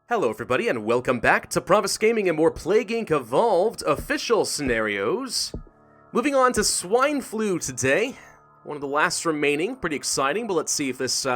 Hello everybody and welcome back to Pravus Gaming and more Plague Inc. Evolved official scenarios. Moving on to swine flu today. One of the last remaining, pretty exciting, but let's see if this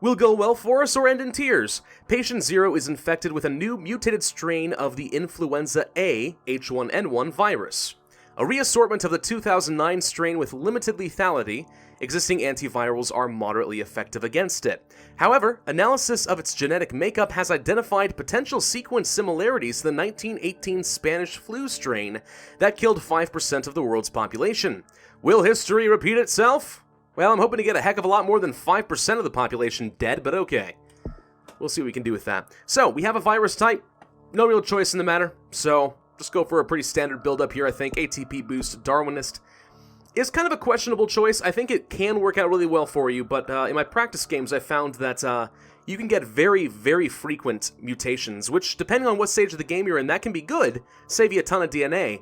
will go well for us or end in tears. Patient 0 is infected with a new mutated strain of the influenza A H1N1 virus. A reassortment of the 2009 strain with limited lethality. Existing antivirals are moderately effective against it. However, analysis of its genetic makeup has identified potential sequence similarities to the 1918 Spanish flu strain that killed 5% of the world's population. Will history repeat itself? Well, I'm hoping to get a heck of a lot more than 5% of the population dead, but okay. We'll see what we can do with that. So, we have a virus type, no real choice in the matter, so just go for a pretty standard build-up here, I think. ATP boost, Darwinist. Is kind of a questionable choice. I think it can work out really well for you, but in my practice games I found that you can get very, very frequent mutations, which, depending on what stage of the game you're in, that can be good, save you a ton of DNA,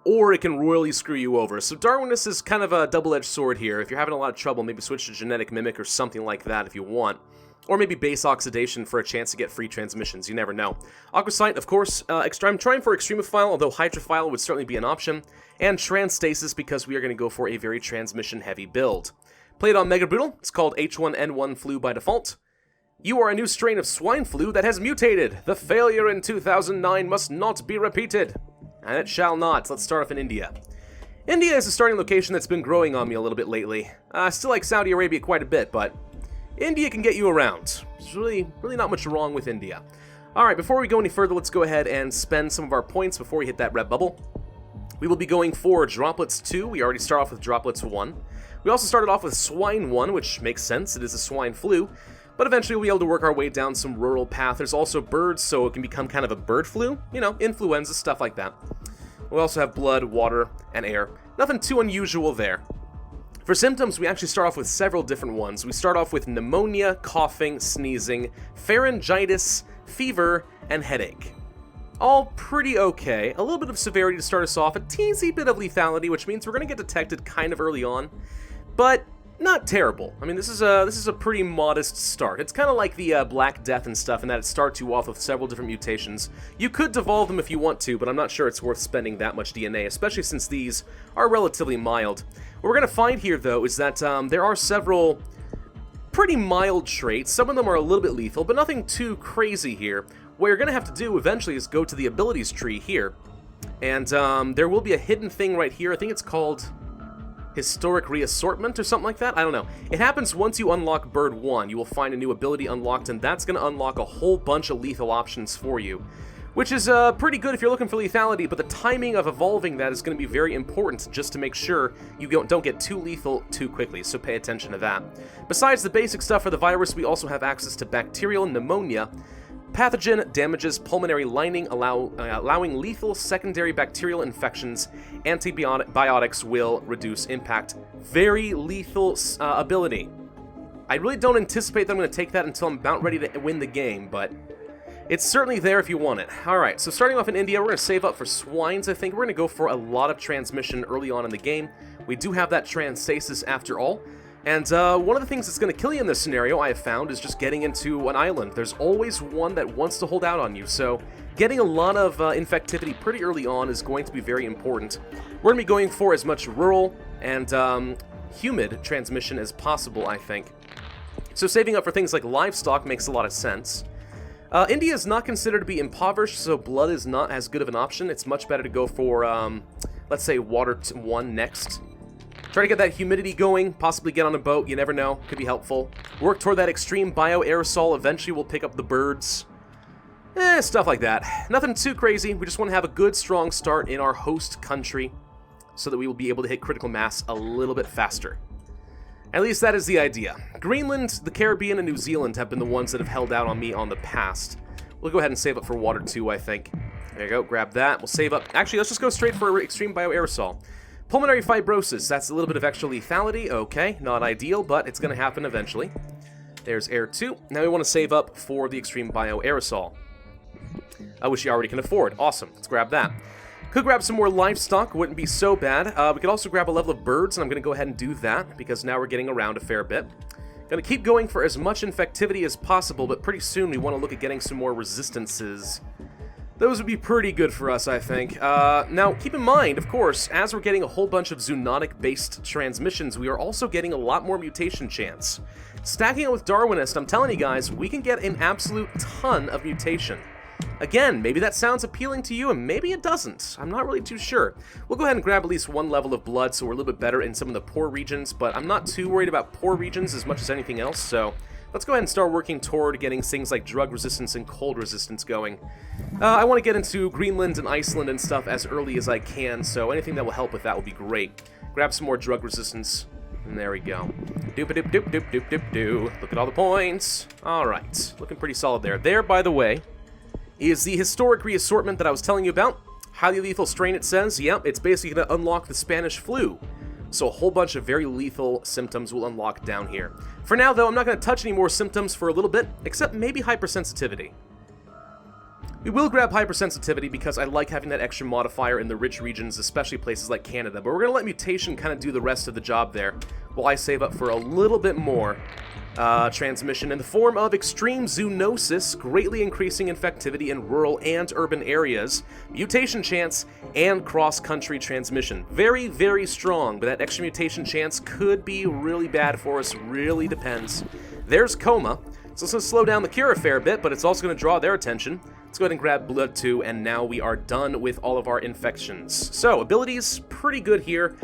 or it can royally screw you over. So Darwinist is kind of a double-edged sword here. If you're having a lot of trouble, maybe switch to genetic mimic or something like that if you want. Or maybe base oxidation for a chance to get free transmissions, you never know. Aquasite, of course, I'm trying for extremophile, although hydrophile would certainly be an option. And transstasis because we are going to go for a very transmission-heavy build. Played on Mega Brutal, it's called H1N1 flu by default. You are a new strain of swine flu that has mutated. The failure in 2009 must not be repeated. And it shall not. Let's start off in India. India is a starting location that's been growing on me a little bit lately. I still like Saudi Arabia quite a bit, but India can get you around. There's really not much wrong with India. Alright, before we go any further, let's go ahead and spend some of our points before we hit that red bubble. We will be going for Droplets 2. We already start off with Droplets 1. We also started off with Swine 1, which makes sense. It is a swine flu. But eventually we'll be able to work our way down some rural path. There's also birds, so it can become kind of a bird flu. You know, influenza, stuff like that. We also have blood, water, and air. Nothing too unusual there. For symptoms, we actually start off with several different ones. We start off with pneumonia, coughing, sneezing, pharyngitis, fever, and headache. All pretty okay. A little bit of severity to start us off, a teensy bit of lethality, which means we're going to get detected kind of early on, but not terrible. I mean, this is a pretty modest start. It's kind of like the Black Death and stuff in that it starts you off with several different mutations. You could devolve them if you want to, but I'm not sure it's worth spending that much DNA, especially since these are relatively mild. What we're going to find here, though, is that there are several pretty mild traits. Some of them are a little bit lethal, but nothing too crazy here. What you're going to have to do eventually is go to the abilities tree here, and there will be a hidden thing right here. I think it's called Historic Reassortment or something like that. I don't know. It happens once you unlock Bird 1. You will find a new ability unlocked, and that's going to unlock a whole bunch of lethal options for you, which is pretty good if you're looking for lethality, but the timing of evolving that is going to be very important just to make sure you don't get too lethal too quickly, so pay attention to that. Besides the basic stuff for the virus, we also have access to bacterial pneumonia. Pathogen damages pulmonary lining, allowing lethal secondary bacterial infections. Antibiotics will reduce impact. Very lethal ability. I really don't anticipate that I'm going to take that until I'm about ready to win the game, but it's certainly there if you want it. Alright, so starting off in India, we're going to save up for swines, I think. We're going to go for a lot of transmission early on in the game. We do have that transstasis after all. And one of the things that's going to kill you in this scenario, I have found, is just getting into an island. There's always one that wants to hold out on you, so getting a lot of infectivity pretty early on is going to be very important. We're going to be going for as much rural and humid transmission as possible, I think. So saving up for things like livestock makes a lot of sense. India is not considered to be impoverished, so blood is not as good of an option. It's much better to go for, let's say, water 1 next. Try to get that humidity going, possibly get on a boat, you never know, could be helpful. Work toward that extreme bioaerosol, eventually we'll pick up the birds. Stuff like that. Nothing too crazy, we just want to have a good, strong start in our host country so that we will be able to hit critical mass a little bit faster. At least that is the idea. Greenland, the Caribbean, and New Zealand have been the ones that have held out on me on the past. We'll go ahead and save up for water 2, I think. There you go, grab that, we'll save up. Actually, let's just go straight for extreme bioaerosol. Pulmonary fibrosis, that's a little bit of extra lethality. Okay, not ideal, but it's going to happen eventually. There's air 2. Now we want to save up for the extreme bioaerosol, which you already can afford. Awesome, let's grab that. Could grab some more livestock, wouldn't be so bad. We could also grab a level of birds, and I'm going to go ahead and do that, because now we're getting around a fair bit. Going Gonna keep going for as much infectivity as possible, but pretty soon we want to look at getting some more resistances. Those would be pretty good for us, I think. Now, keep in mind, of course, as we're getting a whole bunch of zoonotic-based transmissions, we are also getting a lot more mutation chance. Stacking it with Darwinist, I'm telling you guys, we can get an absolute ton of mutation. Again, maybe that sounds appealing to you, and maybe it doesn't. I'm not really too sure. We'll go ahead and grab at least one level of blood, so we're a little bit better in some of the poor regions, but I'm not too worried about poor regions as much as anything else, so let's go ahead and start working toward getting things like drug resistance and cold resistance going. I want to get into Greenland and Iceland and stuff as early as I can, so anything that will help with that will be great. Grab some more drug resistance, and there we go. Doop-a-doop-doop-doop-doop-doo. Look at all the points. Alright, looking pretty solid there. There, by the way, is the historic reassortment that I was telling you about. Highly lethal strain, it says. Yep, it's basically going to unlock the Spanish flu. So a whole bunch of very lethal symptoms will unlock down here. For now, though, I'm not going to touch any more symptoms for a little bit, except maybe hypersensitivity. We will grab hypersensitivity because I like having that extra modifier in the rich regions, especially places like Canada, but we're going to let mutation kind of do the rest of the job there, while I save up for a little bit more transmission in the form of extreme zoonosis, greatly increasing infectivity in rural and urban areas, mutation chance, and cross-country transmission. Very, very strong, but that extra mutation chance could be really bad for us, really depends. There's coma, so it's going to slow down the cure a fair bit, but it's also going to draw their attention. Let's go ahead and grab blood too, and now we are done with all of our infections. So, abilities, pretty good here.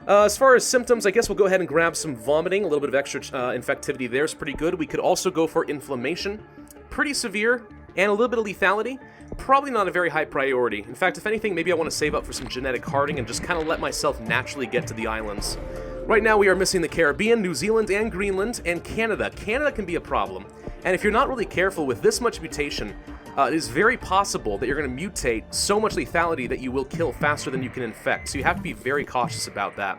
As far as symptoms, I guess we'll go ahead and grab some vomiting. A little bit of extra infectivity there is pretty good. We could also go for inflammation. Pretty severe, and a little bit of lethality. Probably not a very high priority. In fact, if anything, maybe I want to save up for some genetic hardening and just kind of let myself naturally get to the islands. Right now, we are missing the Caribbean, New Zealand, and Greenland, and Canada. Canada can be a problem. And if you're not really careful with this much mutation, it is very possible that you're going to mutate so much lethality that you will kill faster than you can infect, so you have to be very cautious about that.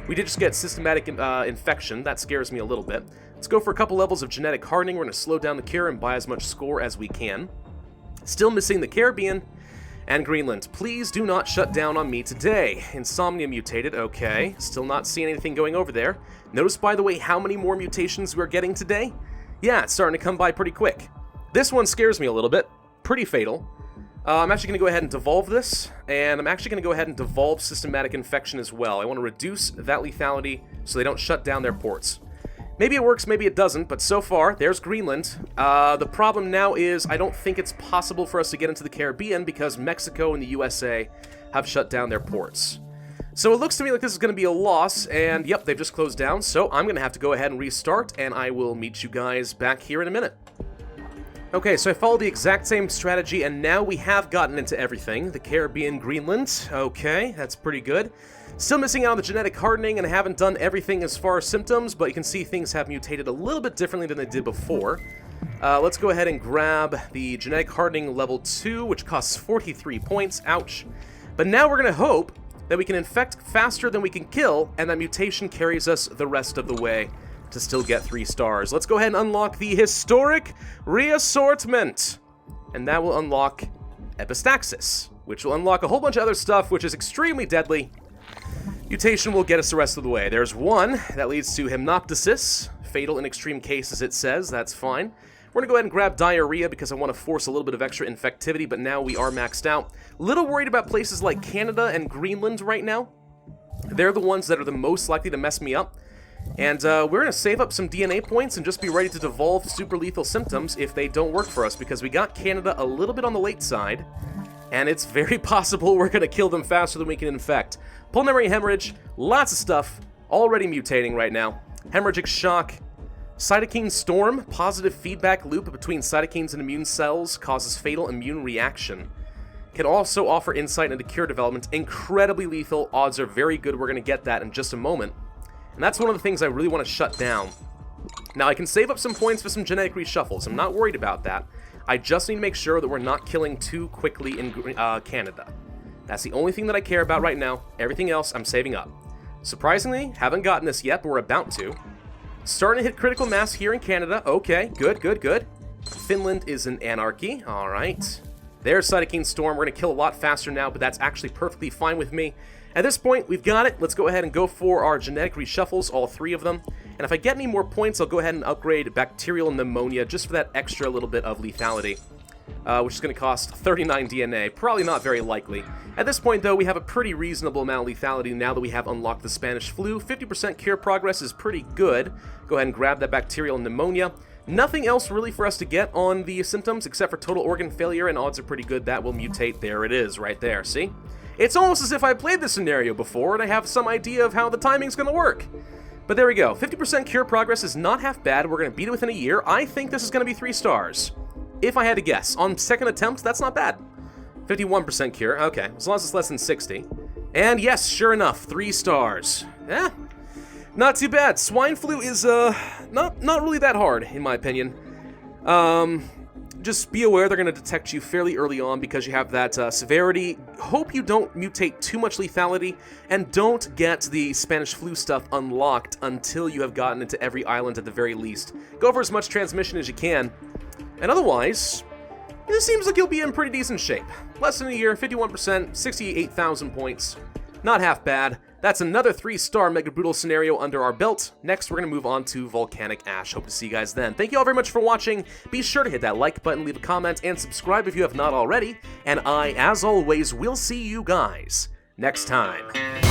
We did just get systematic infection. That scares me a little bit. Let's go for a couple levels of genetic hardening. We're going to slow down the cure and buy as much score as we can. Still missing the Caribbean and Greenland. Please do not shut down on me today. Insomnia mutated, okay. Still not seeing anything going over there. Notice, by the way, how many more mutations we're getting today? Yeah, it's starting to come by pretty quick. This one scares me a little bit. Pretty fatal. I'm actually going to go ahead and devolve this, and I'm actually going to go ahead and devolve systematic infection as well. I want to reduce that lethality so they don't shut down their ports. Maybe it works, maybe it doesn't, but so far, there's Greenland. The problem now is I don't think it's possible for us to get into the Caribbean because Mexico and the USA have shut down their ports. So it looks to me like this is going to be a loss, and yep, they've just closed down, so I'm going to have to go ahead and restart, and I will meet you guys back here in a minute. Okay, so I followed the exact same strategy, and now we have gotten into everything. The Caribbean, Greenland. Okay, that's pretty good. Still missing out on the genetic hardening, and I haven't done everything as far as symptoms, but you can see things have mutated a little bit differently than they did before. Let's go ahead and grab the genetic hardening level 2, which costs 43 points. Ouch. But now we're going to hope that we can infect faster than we can kill, and that mutation carries us the rest of the way to still get 3 stars. Let's go ahead and unlock the historic reassortment. And that will unlock epistaxis, which will unlock a whole bunch of other stuff, which is extremely deadly. Mutation will get us the rest of the way. There's one that leads to hemoptysis. Fatal in extreme cases, it says. That's fine. We're going to go ahead and grab diarrhea because I want to force a little bit of extra infectivity, but now we are maxed out. Little worried about places like Canada and Greenland right now. They're the ones that are the most likely to mess me up. And we're going to save up some DNA points and just be ready to devolve super lethal symptoms if they don't work for us, because we got Canada a little bit on the late side, and it's very possible we're going to kill them faster than we can infect. Pulmonary hemorrhage, lots of stuff, already mutating right now. Hemorrhagic shock, cytokine storm, positive feedback loop between cytokines and immune cells causes fatal immune reaction. Can also offer insight into cure development, incredibly lethal, odds are very good we're going to get that in just a moment. And that's one of the things I really want to shut down. Now, I can save up some points for some genetic reshuffles. I'm not worried about that. I just need to make sure that we're not killing too quickly in Canada. That's the only thing that I care about right now. Everything else, I'm saving up. Surprisingly, haven't gotten this yet, but we're about to. Starting to hit critical mass here in Canada. Okay, good, good, good. Finland is an anarchy. All right. There's cytokine storm. We're going to kill a lot faster now, but that's actually perfectly fine with me. At this point, we've got it. Let's go ahead and go for our genetic reshuffles, all 3 of them. And if I get any more points, I'll go ahead and upgrade bacterial pneumonia just for that extra little bit of lethality, which is going to cost 39 DNA. Probably not very likely. At this point, though, we have a pretty reasonable amount of lethality now that we have unlocked the Spanish flu. 50% cure progress is pretty good. Go ahead and grab that bacterial pneumonia. Nothing else really for us to get on the symptoms except for total organ failure, and odds are pretty good that will mutate. There it is, right there, see? It's almost as if I played this scenario before and I have some idea of how the timing's going to work. But there we go. 50% cure progress is not half bad. We're going to beat it within a year. I think this is going to be 3 stars. If I had to guess. On second attempt, that's not bad. 51% cure. Okay, as long as it's less than 60. And yes, sure enough, 3 stars. Not too bad. Swine flu is, not really that hard, in my opinion. Just be aware they're going to detect you fairly early on because you have that severity. Hope you don't mutate too much lethality, and don't get the Spanish flu stuff unlocked until you have gotten into every island at the very least. Go for as much transmission as you can, and otherwise, it seems like you'll be in pretty decent shape. Less than a year, 51%, 68,000 points. Not half bad. That's another 3-star Mega Brutal scenario under our belt. Next, we're going to move on to Volcanic Ash. Hope to see you guys then. Thank you all very much for watching. Be sure to hit that like button, leave a comment, and subscribe if you have not already. And I, as always, will see you guys next time.